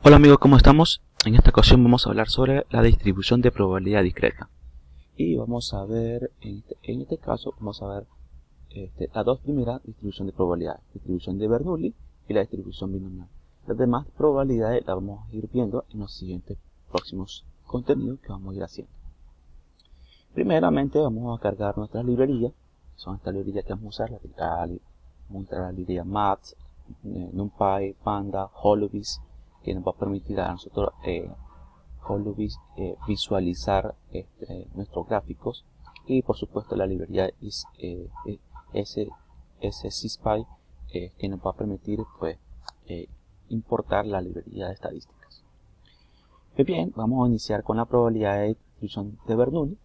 Hola amigos, ¿cómo estamos? En esta ocasión vamos a hablar sobre la distribución de probabilidad discreta. Y vamos a ver, en este caso, vamos a ver las dos primeras distribuciones de probabilidades. Distribución de Bernoulli y la distribución binomial. Las demás probabilidades las vamos a ir viendo en los siguientes próximos contenidos que vamos a ir haciendo. Primeramente vamos a cargar nuestras librerías. Son estas librerías que vamos a usar. Vamos a entrar a la librería Maths, NumPy, Panda, Holubis, que nos va a permitir a nosotros Holubis visualizar nuestros gráficos, y por supuesto la librería SysPy, que nos va a permitir importar la librería de estadísticas. Muy bien, vamos a iniciar con la probabilidad de distribución de Bernoulli.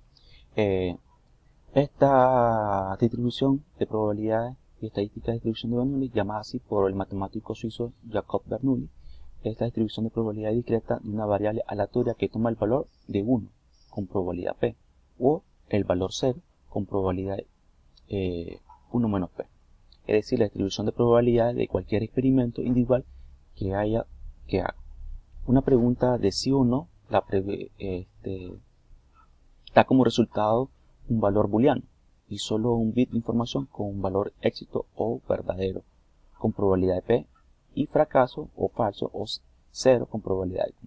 Esta distribución de probabilidades y estadísticas de distribución de Bernoulli, llamada así por el matemático suizo Jacob Bernoulli, es la distribución de probabilidad discreta de una variable aleatoria que toma el valor de 1 con probabilidad P, o el valor 0 con probabilidad 1 menos P. Es decir, la distribución de probabilidades de cualquier experimento individual que haga. Una pregunta de sí o no da como resultado un valor booleano y solo un bit de información con un valor éxito o verdadero con probabilidad de P, y fracaso o falso o 0 con probabilidad de P.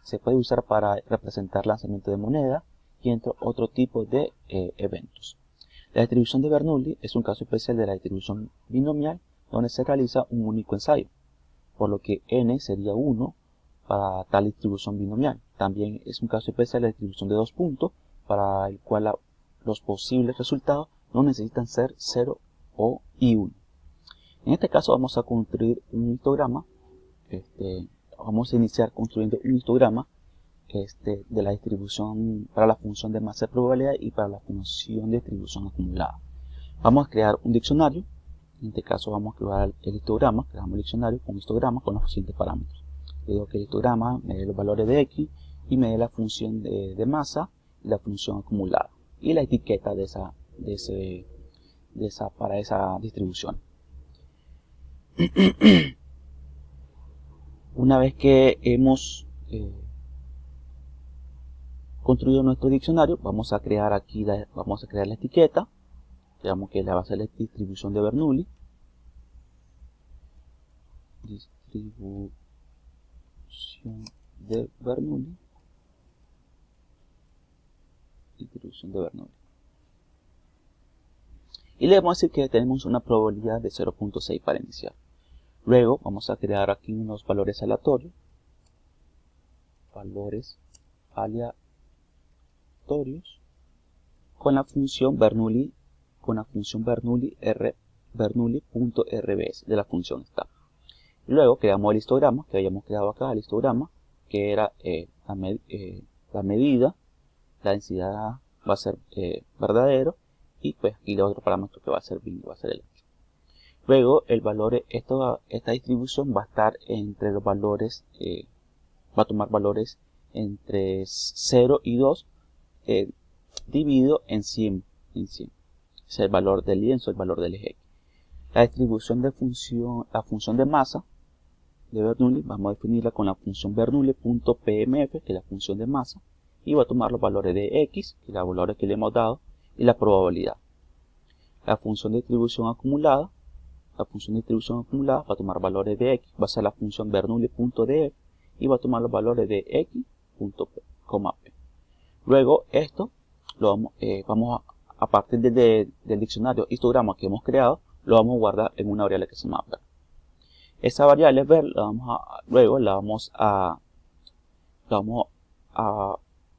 Se puede usar para representar lanzamiento de moneda y entre otro tipo de eventos. La distribución de Bernoulli es un caso especial de la distribución binomial, donde se realiza un único ensayo, por lo que n sería 1 para tal distribución binomial. También es un caso especial de la distribución de dos puntos, para el cual los posibles resultados no necesitan ser 0 y 1. En este caso vamos a construir un histograma. Vamos a iniciar construyendo un histograma de la distribución para la función de masa de probabilidad y para la función de distribución acumulada. Vamos a crear un diccionario. En este caso vamos a crear el histograma. Creamos el diccionario con histograma con los siguientes parámetros. Le digo que el histograma me dé los valores de x y me dé la función de masa y la función acumulada y la etiqueta para esa distribución. Una vez que hemos construido nuestro diccionario, vamos a crear la etiqueta. Digamos que la va a ser la distribución de Bernoulli. Distribución de Bernoulli. Y le vamos a decir que tenemos una probabilidad de 0.6 para iniciar. Luego vamos a crear aquí unos valores aleatorios. Con la función Bernoulli, Bernoulli.rbs de la función star. Luego creamos el histograma que habíamos creado acá, el histograma que era la medida, la densidad va a ser verdadero, y pues aquí el otro parámetro que va a ser bin, va a ser el 8. Luego el valor, esta distribución va a estar entre los valores, va a tomar valores entre 0 y 2 dividido en 100. Es el valor del lienzo, el valor del eje X. La distribución de la función de masa de Bernoulli, vamos a definirla con la función Bernoulli.pmf, que es la función de masa, y va a tomar los valores de x, que es los valores que le hemos dado, y la probabilidad. La función de distribución acumulada, va a tomar valores de x, va a ser la función Bernoulli.df, y va a tomar los valores de x.p. Luego esto vamos a partir del diccionario histograma que hemos creado, lo vamos a guardar en una variable que se llama ver. Esa variable ver luego la vamos a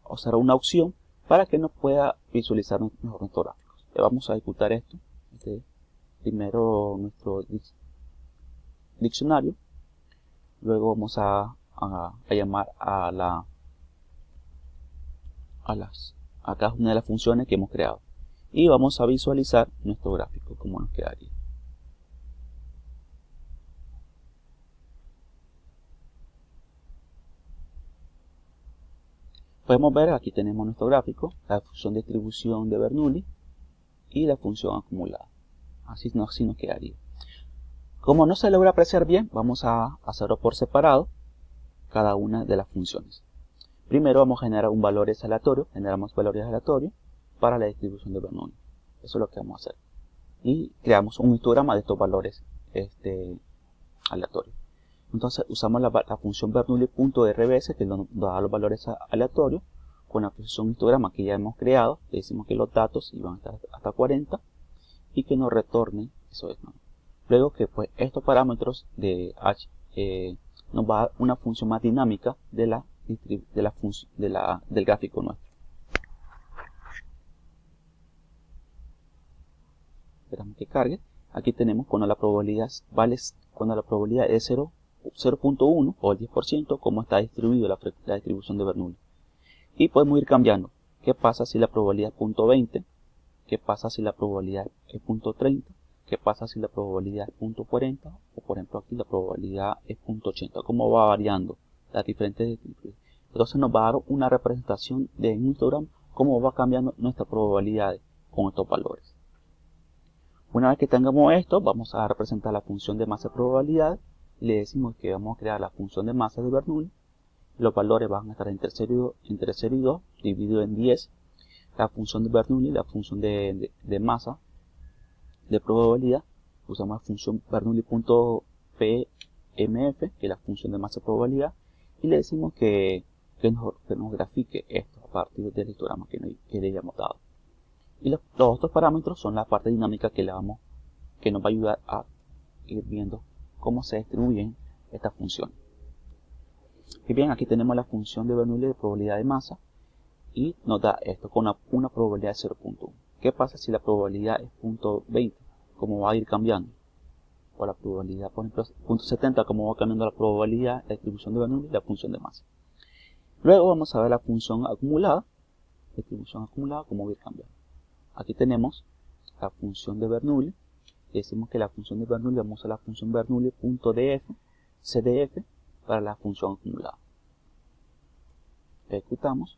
usar una opción para que nos pueda visualizar nuestros gráficos. Le vamos a ejecutar esto. Primero nuestro diccionario, luego vamos a llamar a cada una de las funciones que hemos creado y vamos a visualizar nuestro gráfico como nos quedaría. Podemos ver, aquí tenemos nuestro gráfico, la función de distribución de Bernoulli y la función acumulada. Así nos quedaría. Como no se logra apreciar bien, vamos a hacerlo por separado. cada una de las funciones. Primero vamos a generar un valor aleatorio, generamos valores aleatorios para la distribución de Bernoulli. Eso es lo que vamos a hacer. Y creamos un histograma de estos valores aleatorios. Entonces usamos la función Bernoulli.rbs, que nos da los valores aleatorios, con la función histograma que ya hemos creado. Le decimos que los datos iban a estar hasta 40 y que nos retorne eso es, ¿no? Luego que pues estos parámetros de h nos va a dar una función más dinámica del gráfico nuestro. Esperamos que cargue. Aquí tenemos cuando la probabilidad es 0.1 o el 10%, cómo está distribuida la distribución de Bernoulli. Y podemos ir cambiando. ¿Qué pasa si la probabilidad es 0.20? ¿Qué pasa si la probabilidad es 0.30? ¿Qué pasa si la probabilidad es 0.40? O por ejemplo aquí la probabilidad es 0.80. ¿Cómo va variando las diferentes distribuciones? Entonces nos va a dar una representación de un histograma cómo va cambiando nuestras probabilidades con estos valores. Una vez que tengamos esto, vamos a representar la función de masa de probabilidad. Le decimos que vamos a crear la función de masa de Bernoulli. Los valores van a estar entre 0 y 2, dividido en 10. La función de Bernoulli, la función de masa de probabilidad. Usamos la función Bernoulli.pmf, que es la función de masa de probabilidad. Y le decimos que nos grafique esto a partir del histograma que le hayamos dado. Y los otros parámetros son la parte dinámica que nos va a ayudar a ir viendo cómo se distribuyen estas funciones. Y bien, aquí tenemos la función de Bernoulli de probabilidad de masa y nos da esto con una probabilidad de 0.1. ¿Qué pasa si la probabilidad es 0.20? ¿Cómo va a ir cambiando? O la probabilidad, por ejemplo, 0.70, ¿cómo va cambiando la probabilidad, la distribución de Bernoulli y la función de masa? Luego vamos a ver la función acumulada, cómo va a ir cambiando. Aquí tenemos la función de Bernoulli. Decimos que la función de Bernoulli, vamos a usar la función Bernoulli.cdf para la función acumulada. Ejecutamos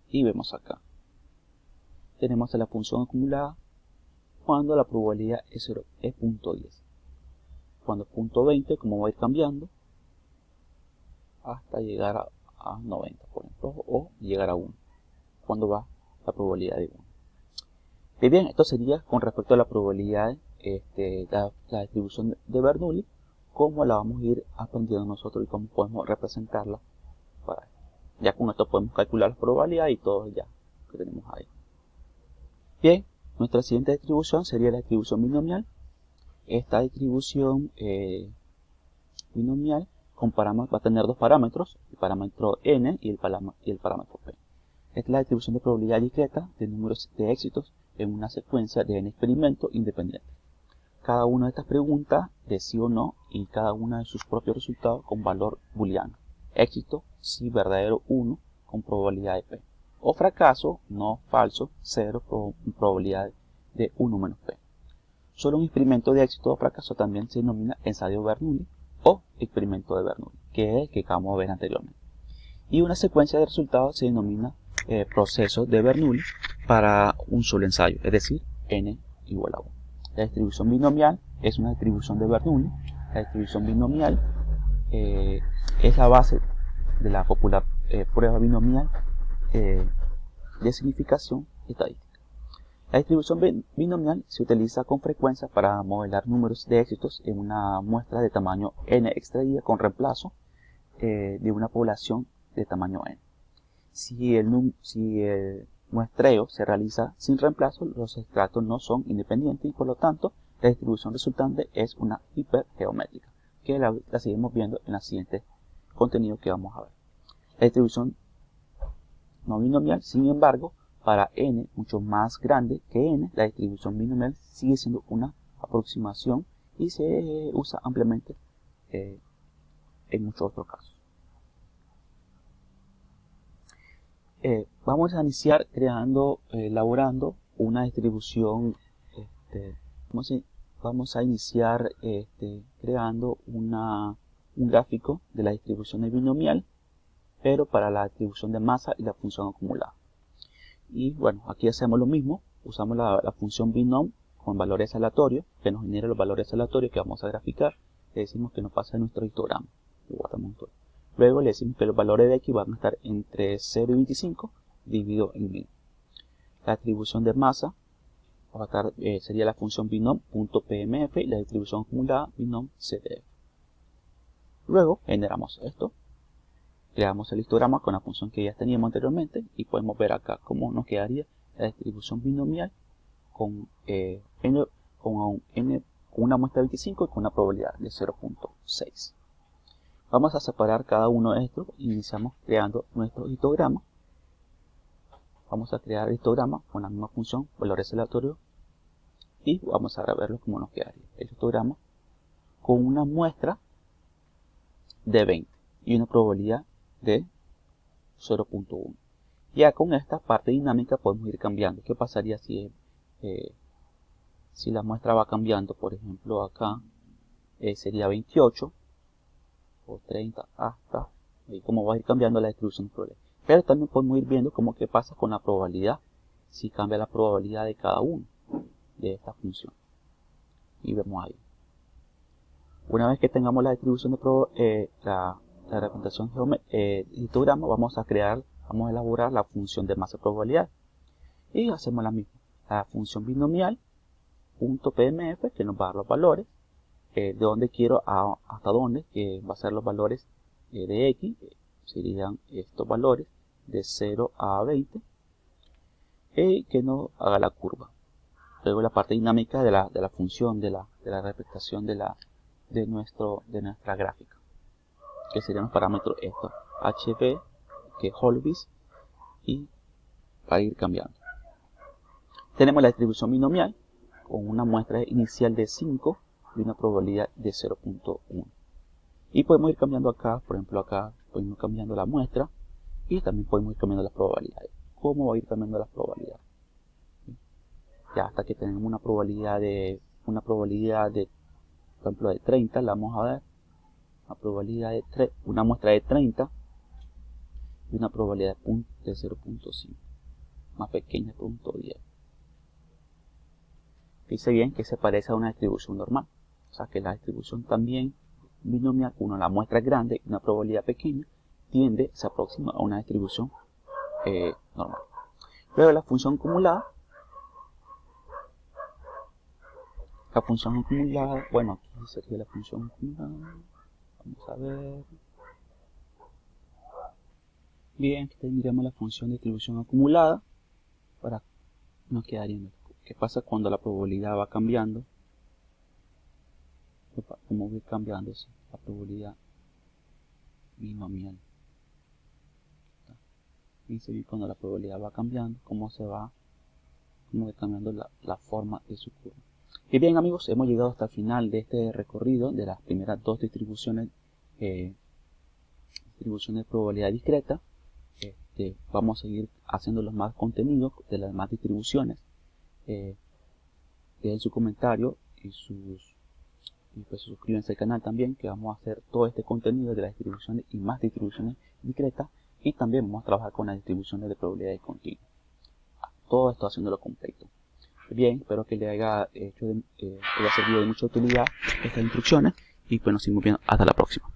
y vemos acá. Tenemos la función acumulada cuando la probabilidad es 0.10. Cuando es 0.20, como va a ir cambiando hasta llegar a 90, por ejemplo, o llegar a 1. Cuando va la probabilidad de 1. Y bien, esto sería con respecto a la probabilidad, la distribución de Bernoulli, cómo la vamos a ir aprendiendo nosotros y cómo podemos representarla. Ya con esto podemos calcular la probabilidad y todo ya que tenemos ahí. Bien, nuestra siguiente distribución sería la distribución binomial. Esta distribución binomial va a tener dos parámetros, el parámetro n y el parámetro p. Esta es la distribución de probabilidad discreta de números de éxitos en una secuencia de n experimentos independientes. Cada una de estas preguntas de sí o no y cada una de sus propios resultados con valor booleano. Éxito, sí, verdadero, 1, con probabilidad de p. O fracaso, no, falso, 0, probabilidad de 1 menos p. Solo un experimento de éxito o fracaso también se denomina ensayo Bernoulli o experimento de Bernoulli, que es el que acabamos de ver anteriormente. Y una secuencia de resultados se denomina proceso de Bernoulli para un solo ensayo, es decir, n igual a 1. La distribución binomial es una distribución de Bernoulli. La distribución binomial es la base de la popular prueba binomial de significación estadística. La distribución binomial se utiliza con frecuencia para modelar números de éxitos en una muestra de tamaño n extraída con reemplazo de una población de tamaño n. Si el muestreo se realiza sin reemplazo, los extractos no son independientes y por lo tanto la distribución resultante es una hipergeométrica, que la seguimos viendo en el siguiente contenido que vamos a ver. La distribución no binomial, sin embargo, para n mucho más grande que n, la distribución binomial sigue siendo una aproximación y se usa ampliamente en muchos otros casos. Vamos a iniciar elaborando una distribución, vamos a iniciar creando un gráfico de la distribución binomial, pero para la distribución de masa y la función acumulada. Y bueno, aquí hacemos lo mismo, usamos la función binom con valores aleatorios, que nos genera los valores aleatorios que vamos a graficar. le decimos que nos pasa nuestro histograma. Luego le decimos que los valores de x van a estar entre 0 y 25 dividido en 1000. La distribución de masa va a estar, sería la función binom.pmf y la distribución acumulada binom.cdf. Luego generamos esto, creamos el histograma con la función que ya teníamos anteriormente y podemos ver acá cómo nos quedaría la distribución binomial con una muestra de 25 y con una probabilidad de 0.6. Vamos a separar cada uno de estos. Iniciamos creando nuestro histograma. Vamos a crear el histograma con la misma función, valores aleatorios, y vamos a verlo cómo nos quedaría el histograma con una muestra de 20 y una probabilidad de 0.1. Ya con esta parte dinámica podemos ir cambiando. ¿Qué pasaría si la muestra va cambiando? Por ejemplo, acá sería 28 o 30 hasta, y cómo va a ir cambiando la distribución de probabilidad. Pero también podemos ir viendo cómo qué pasa con la probabilidad, si cambia la probabilidad de cada uno de esta función. Y vemos ahí. Una vez que tengamos la distribución de la representación histograma, vamos a elaborar la función de masa probabilidad. Y hacemos la misma. La función binomial.pmf, que nos va a dar los valores, de dónde quiero hasta dónde, que va a ser los valores de x, serían estos valores de 0 a 20, y que nos haga la curva. Luego la parte dinámica de la función, de la representación de nuestra gráfica, que serían los parámetros estos, hb, que es Holvis, y para ir cambiando. Tenemos la distribución binomial con una muestra inicial de 5 y una probabilidad de 0.1. Y podemos ir cambiando acá, por ejemplo acá podemos ir cambiando la muestra y también podemos ir cambiando las probabilidades. ¿Cómo va a ir cambiando las probabilidades? Ya hasta que tenemos una probabilidad de, por ejemplo, de 30, la vamos a ver. Una muestra de 30 y una probabilidad de 0.5, más pequeña, 0.10. Dice bien que se parece a una distribución normal. O sea que la distribución también binomial, la muestra es grande y una probabilidad pequeña, se aproxima a una distribución normal. Luego la función acumulada. Bueno, aquí sería la función acumulada. Vamos a ver. Bien, aquí tendríamos la función de distribución acumulada. Para nos quedaría en esto. ¿Qué pasa cuando la probabilidad va cambiando? ¿Cómo va cambiándose la probabilidad binomial? Fíjense bien cuando la probabilidad va cambiando, cómo va cambiando la forma de su curva. Y bien amigos, hemos llegado hasta el final de este recorrido de las primeras dos distribuciones de probabilidad discreta. Vamos a seguir haciendo los más contenidos de las demás distribuciones. Dejen su comentario y pues suscríbanse al canal también, que vamos a hacer todo este contenido de las distribuciones y más distribuciones discretas, y también vamos a trabajar con las distribuciones de probabilidades continuas. Todo esto haciéndolo completo. Bien, espero que le haya servido de mucha utilidad estas instrucciones y pues nos seguimos viendo hasta la próxima.